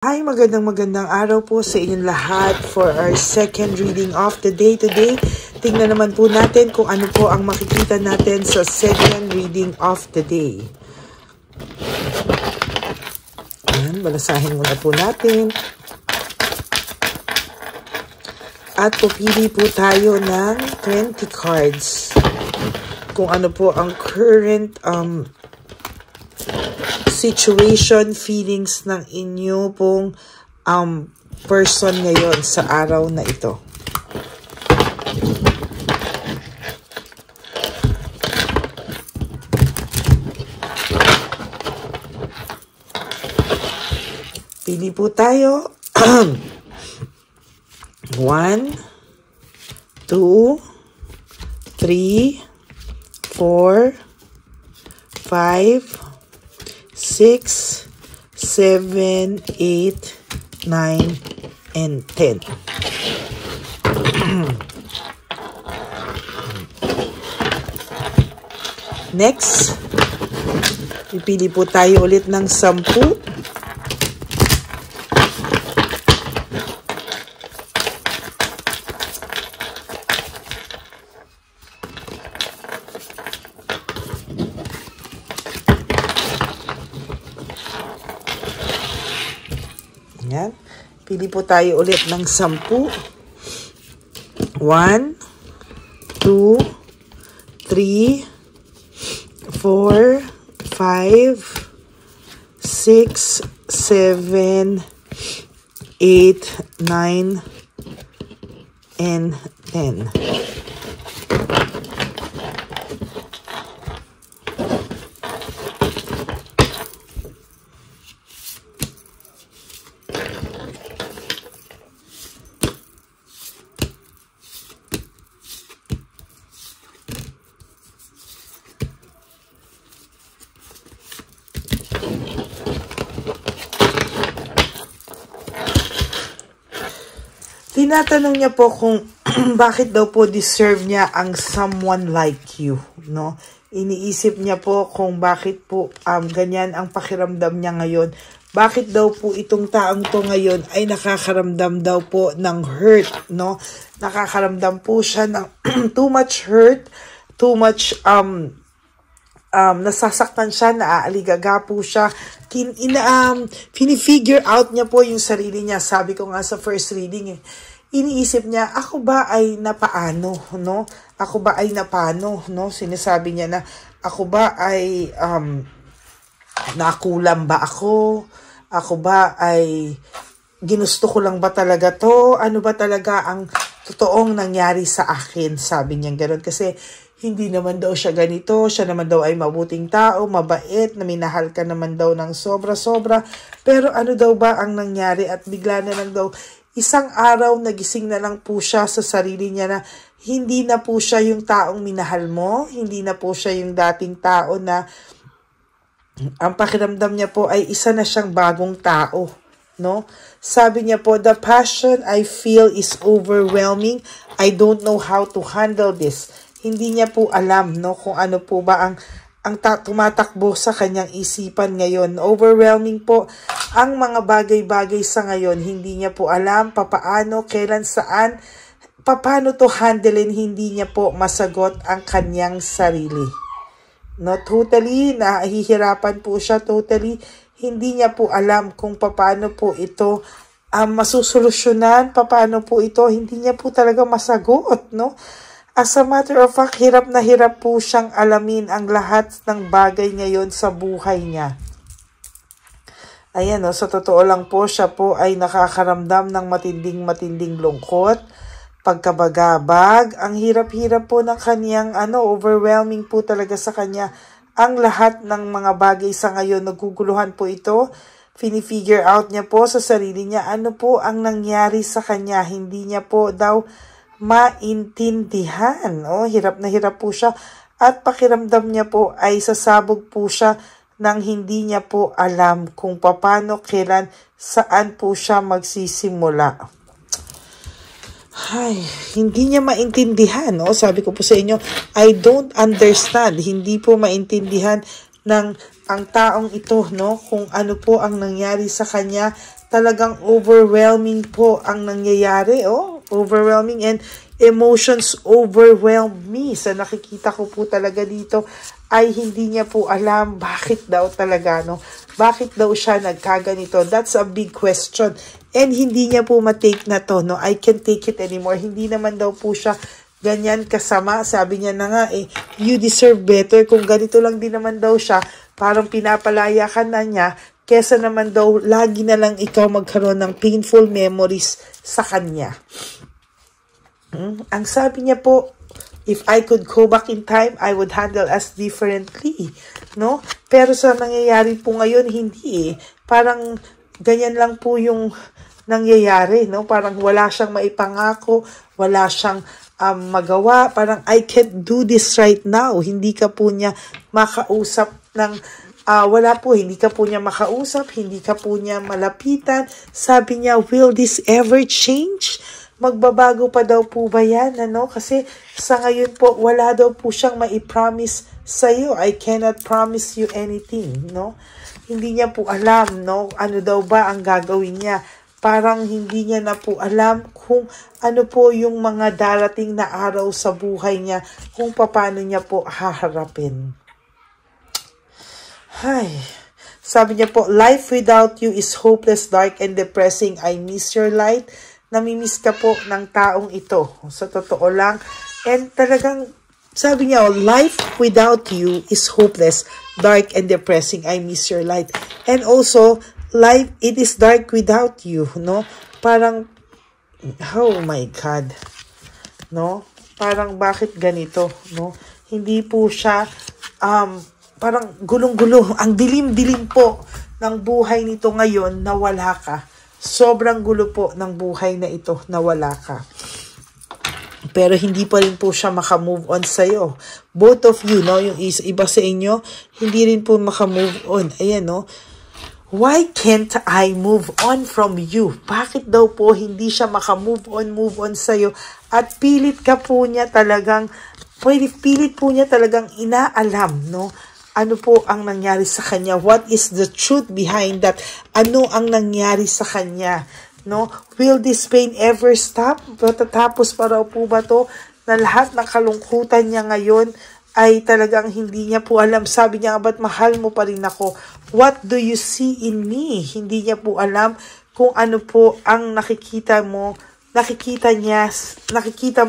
Hi, magandang araw po sa inyong lahat for our second reading of the day today. Tingnan naman po natin kung ano po ang makikita natin sa second reading of the day. Ayan, balasahin muna po natin. At pupili po tayo ng 20 cards. Kung ano po ang current situation, feelings ng inyo pong person ngayon sa araw na ito. Pili po tayo. 1, 2, 3, 4, 5, 6, 7, 8, 9, and 10. Next, pipili po tayo ulit ng 10. Yan. Pili po tayo ulit ng 10. 1, 2, 3, 4, 5, 6, 7, 8, 9, and 10. Tinatanong niya po kung bakit daw po deserve niya ang someone like you, no? Iniisip niya po kung bakit po ganyan ang pakiramdam niya ngayon. Bakit daw po itong taong to ngayon ay nakakaramdam daw po ng hurt, no? Nakakaramdam po siya ng too much hurt, too much nasasaktan siya, naaaligaga po siya. Fini-figure out niya po yung sarili niya. Sabi ko nga sa first reading iniisip niya, ako ba ay napaano, no? Ako ba ay napano, no? Sinasabi niya na, ako ba ay nakulam ba ako? Ako ba ay ginusto ko lang ba talaga to? Ano ba talaga ang totoong nangyari sa akin? Sabi niya gano'n kasi hindi naman daw siya ganito, siya naman daw ay mabuting tao, mabait, na minahal ka naman daw ng sobra-sobra. Pero ano daw ba ang nangyari at bigla na lang daw, isang araw nagising na lang po siya sa sarili niya na hindi na po siya yung taong minahal mo, hindi na po siya yung dating tao na ang pakiramdam niya po ay isa na siyang bagong tao, no? Sabi niya po, the passion I feel is overwhelming. I don't know how to handle this. Hindi niya po alam, no, kung ano po ba ang tumatakbo sa kanyang isipan ngayon. Overwhelming po ang mga bagay-bagay sa ngayon. Hindi niya po alam papaano, kailan, saan, paano to handlein. Hindi niya po masagot ang kanyang sarili. No, totally, nahihirapan po siya, totally. Hindi niya po alam kung paano po ito masusolusyonan, paano po ito. Hindi niya po talaga masagot, no? As a matter of fact, hirap na hirap po siyang alamin ang lahat ng bagay ngayon sa buhay niya. Ayan, no, sa totoo lang po, siya po ay nakakaramdam ng matinding lungkot, pagkabagabag. Ang hirap-hirap po ng kaniyang, overwhelming po talaga sa kanya. Ang lahat ng mga bagay sa ngayon, naguguluhan po ito. Fini-figure out niya po sa sarili niya, ano po ang nangyari sa kanya. Hindi niya po daw maintindihan. Hirap na hirap po siya at pakiramdam niya po ay sasabog po siya nang hindi niya po alam kung paano, kailan, saan po siya magsisimula. Ay, hindi niya maintindihan. Sabi ko po sa inyo, I don't understand. Hindi po maintindihan ng ang taong ito, no, kung ano po ang nangyari sa kanya, talagang overwhelming po ang nangyayari, oh. Overwhelming, and emotions overwhelm me. Sa nakikita ko po talaga dito ay hindi niya po alam bakit daw talaga, no? Bakit daw siya nagkaganito? That's a big question. And hindi niya po matake na to, no? I can't take it anymore. Hindi naman daw po siya ganyan kasama. Sabi niya na nga, you deserve better. Kung ganito lang din naman daw siya, parang pinapalaya ka na niya, kesa naman daw, lagi na lang ikaw magkaroon ng painful memories sa kanya. Ang sabi niya po, if I could go back in time, I would handle us differently, no? Pero sa nangyayari po ngayon, hindi Parang ganyan lang po yung nangyayari, no? Parang wala siyang maipangako, wala siyang magawa. Parang, I can't do this right now. Hindi ka po niya makausap ng hindi ka po niya makausap, hindi ka po niya malapitan. Sabi niya, will this ever change? Magbabago pa daw po ba yan, ano? Kasi sa ngayon po, wala daw po siyang maipromise sa'yo. I cannot promise you anything, no? Hindi niya po alam, no? Ano daw ba ang gagawin niya? Parang hindi niya na po alam kung ano po yung mga darating na araw sa buhay niya, kung paano niya po haharapin. Ay, sabi niya po, life without you is hopeless, dark, and depressing. I miss your light. Namimiss ka po ng taong ito. Sa totoo lang. And talagang, sabi niya, life without you is hopeless, dark, and depressing. I miss your light. And also, life, it is dark without you, no? Parang, oh my God, no? Parang bakit ganito, no? Hindi po siya, parang gulong-gulo. Ang dilim-dilim po ng buhay nito ngayon na wala ka. Sobrang gulo po ng buhay na ito na wala ka. Pero hindi pa rin po siya makamove on sa'yo. Both of you, no? Yung iba sa inyo, hindi rin po makamove on. Ayan, no? Why can't I move on from you? Bakit daw po hindi siya move on sa'yo? At pilit po niya talagang inaalam, no? Ano po ang nangyari sa kanya? What is the truth behind that? Ano ang nangyari sa kanya? No? Will this pain ever stop? Matatapos pa raw po ba to na lahat ng kalungkutan niya ngayon ay talagang hindi niya po alam. Sabi niya, ba't mahal mo pa rin ako? What do you see in me? Hindi niya po alam kung ano po ang nakikita mo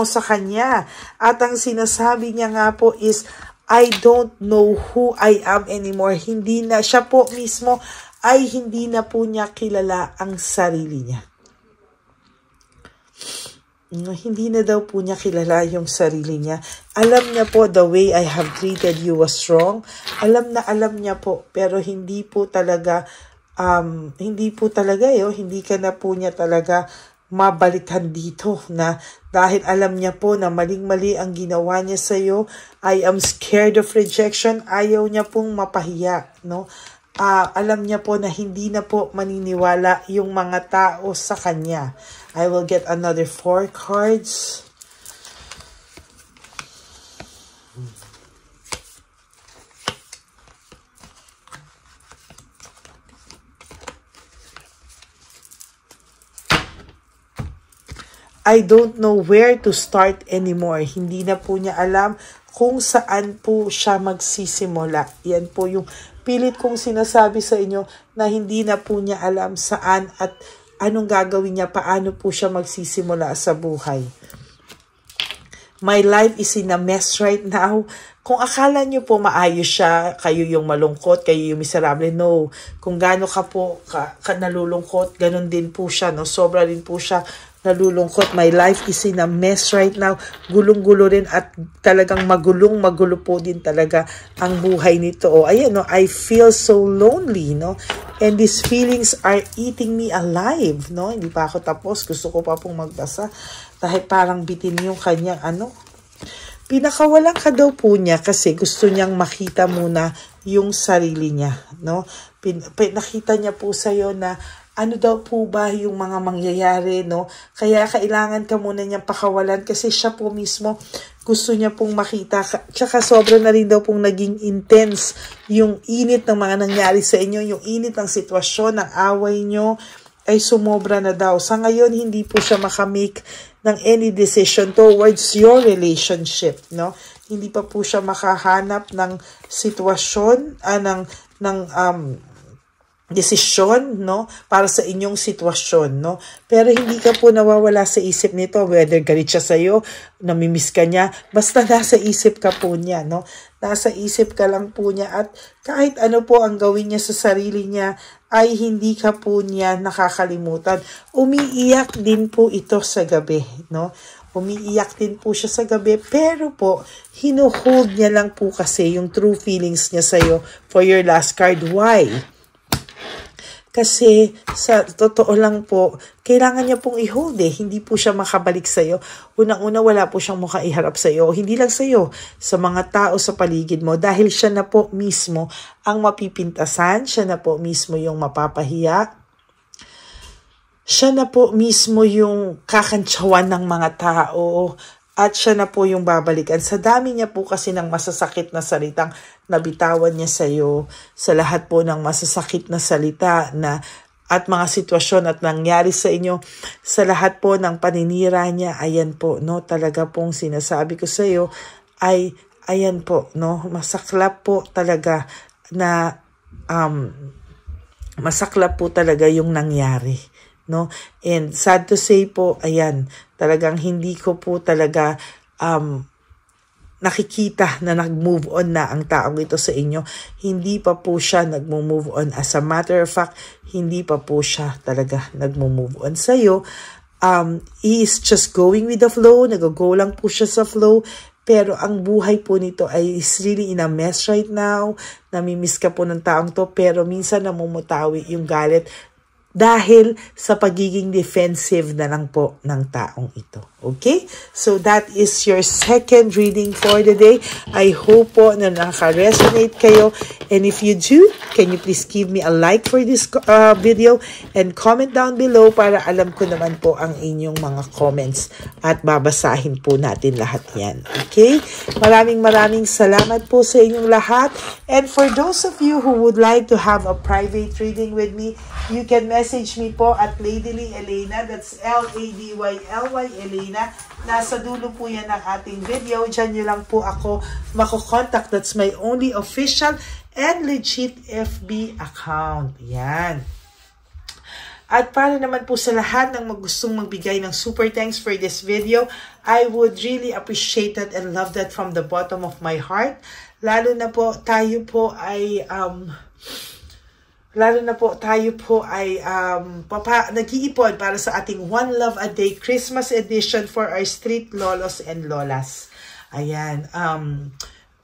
sa kanya. At ang sinasabi niya nga po is, I don't know who I am anymore. Hindi na, siya po mismo ay hindi na po niya kilala ang sarili niya. Hindi na daw po niya kilala yung sarili niya. Alam niya po, the way I have treated you was wrong. Alam niya po, pero hindi po talaga, hindi ka na po niya talaga mabalikan dito, na dahil alam niya po na maling-mali ang ginawa niya sa iyo. I am scared of rejection. Ayaw niya pong mapahiya, no? Alam niya po na hindi na po maniniwala yung mga tao sa kanya. I will get another 4 cards. I don't know where to start anymore. Hindi na po niya alam kung saan po siya magsisimula. Yan po yung pilit kong sinasabi sa inyo, na hindi na po niya alam saan at anong gagawin niya, paano po siya magsisimula sa buhay. My life is in a mess right now. Kung akala niyo po maayos siya, kayo yung malungkot, kayo yung miserable, no. Kung gaano ka po nalulungkot, ganun din po siya, no. Sobra rin po siya nalulungkot. My life is in a mess right now. Gulong-gulo rin at talagang magulo po din talaga ang buhay nito. Ayan, no, I feel so lonely, no? And these feelings are eating me alive, no? Hindi pa ako tapos. Gusto ko pa pong magbasa dahil parang bitin yung kanyang pinakawalan ka daw po niya kasi gusto niyang makita muna yung sarili niya, no? Nakita niya po sa'yo na ano daw po ba yung mga mangyayari, no? Kaya kailangan ka muna niyang pakawalan kasi siya po mismo gusto niya pong makita. Tsaka sobra na rin daw pong naging intense yung init ng mga nangyari sa inyo, yung init ng sitwasyon, ng away nyo. ay sumobra na daw. Sa ngayon, hindi po siya makamake ng any decision towards your relationship, no? Hindi pa po siya makahanap ng sitwasyon, ng desisyon, no, para sa inyong sitwasyon, no. Pero hindi ka po nawawala sa isip nito, whether galit siya sa iyo, namimiss ka niya, basta nasa isip ka po niya, no. Nasa isip ka lang po niya, at kahit ano po ang gawin niya sa sarili niya, ay hindi ka po niya nakakalimutan. Umiiyak din po ito sa gabi, no. Umiiyak din po siya sa gabi, pero po, hinuhold niya lang po kasi yung true feelings niya sa iyo for your last card. Why? Kasi sa totoo lang po, kailangan niya pong i-hold Hindi po siya makabalik sa iyo. Unang-una, wala po siyang mukha iharap sa iyo. Hindi lang sa iyo, sa mga tao sa paligid mo. Dahil siya na po mismo ang mapipintasan. Siya na po mismo yung mapapahiya. Siya na po mismo yung kakantsawan ng mga tao. At siya na po yung babalikan. Sa dami niya po kasi ng masasakit na salitang nabitawan niya sa iyo, sa lahat po ng masasakit na salita at mga sitwasyon at nangyari sa inyo, sa lahat po ng paninira niya, ayan po, no, talaga pong sinasabi ko sa iyo, ay, ayan po, no, masaklap po talaga na, masaklap po talaga yung nangyari. No? And sad to say po, ayan, talagang hindi ko po talaga nakikita na nag-move on na ang taong ito sa inyo. Hindi pa po siya nag-move on. As a matter of fact, hindi pa po siya talaga nag-move on sa iyo. He is just going with the flow. Nag-go lang po siya sa flow. Pero ang buhay po nito ay is really in a mess right now. Namimiss ka po ng taong to, pero minsan namumutawi yung galit dahil sa pagiging defensive na lang po ng taong ito. Okay? So that is your second reading for the day. I hope po na nakaka-resonate kayo. And if you do, can you please give me a like for this video and comment down below para alam ko naman po ang inyong mga comments at babasahin po natin lahat yan. Okay? Maraming salamat po sa inyong lahat. And for those of you who would like to have a private reading with me, you can message me po at Ladyly Elena. That's Ladyly Elena. Nasa dulo po yan ng ating video. Diyan nyo lang po ako makokontak. That's my only official and legit FB account. Yan. At para naman po sa lahat ng gustong magbigay ng super thanks for this video, I would really appreciate that and love that from the bottom of my heart. Lalo na po tayo po ay nag-iipon para sa ating One Love a Day Christmas edition for our street lolos and lolas. Ayan,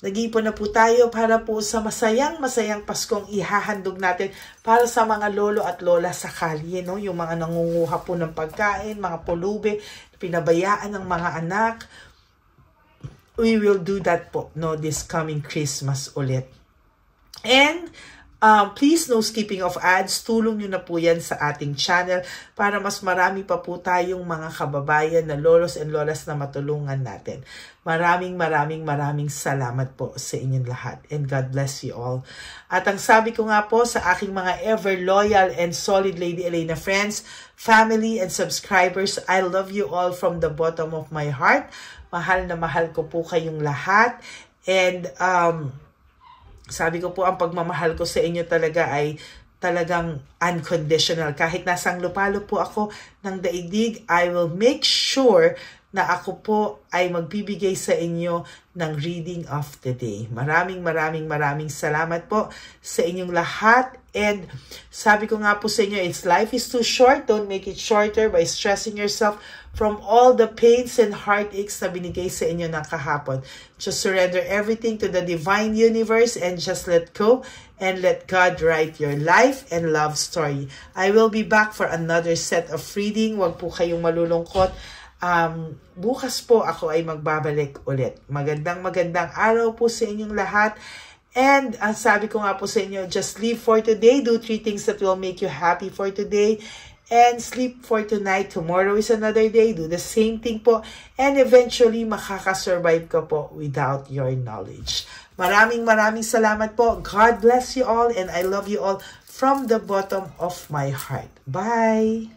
nag-iipon na po tayo para po sa masayang Paskong ihahandog natin para sa mga lolo at lola sa kalye, no? Yung mga nangunguha po ng pagkain, mga pulubi, pinabayaan ng mga anak. We will do that po, no, this coming Christmas ulit. And please, no skipping of ads. Tulong nyo na po yan sa ating channel para mas marami pa po tayong mga kababayan na lolos and lolas na matulungan natin. Maraming salamat po sa inyong lahat. And God bless you all. At ang sabi ko nga po sa aking mga ever loyal and solid Lady Elena friends, family and subscribers, I love you all from the bottom of my heart. Mahal na mahal ko po kayong lahat. And sabi ko po, ang pagmamahal ko sa inyo talaga ay talagang unconditional. Kahit nasang lupalo po ako ng daigdig, I will make sure na ako po ay magbibigay sa inyo ng reading of the day. Maraming salamat po sa inyong lahat. And sabi ko nga po sa inyo, life is too short. Don't make it shorter by stressing yourself from all the pains and heartaches na binigay sa inyo ng kahapon. Just surrender everything to the divine universe and just let go and let God write your life and love story. I will be back for another set of reading. Huwag po kayong malulungkot. Bukas po ako ay magbabalik ulit. Magandang araw po sa inyong lahat. And ang sabi ko nga po sa inyo, just live for today. Do 3 things that will make you happy for today. And sleep for tonight. Tomorrow is another day. Do the same thing po. And eventually, makakasurvive ka po without your knowledge. Maraming salamat po. God bless you all and I love you all from the bottom of my heart. Bye!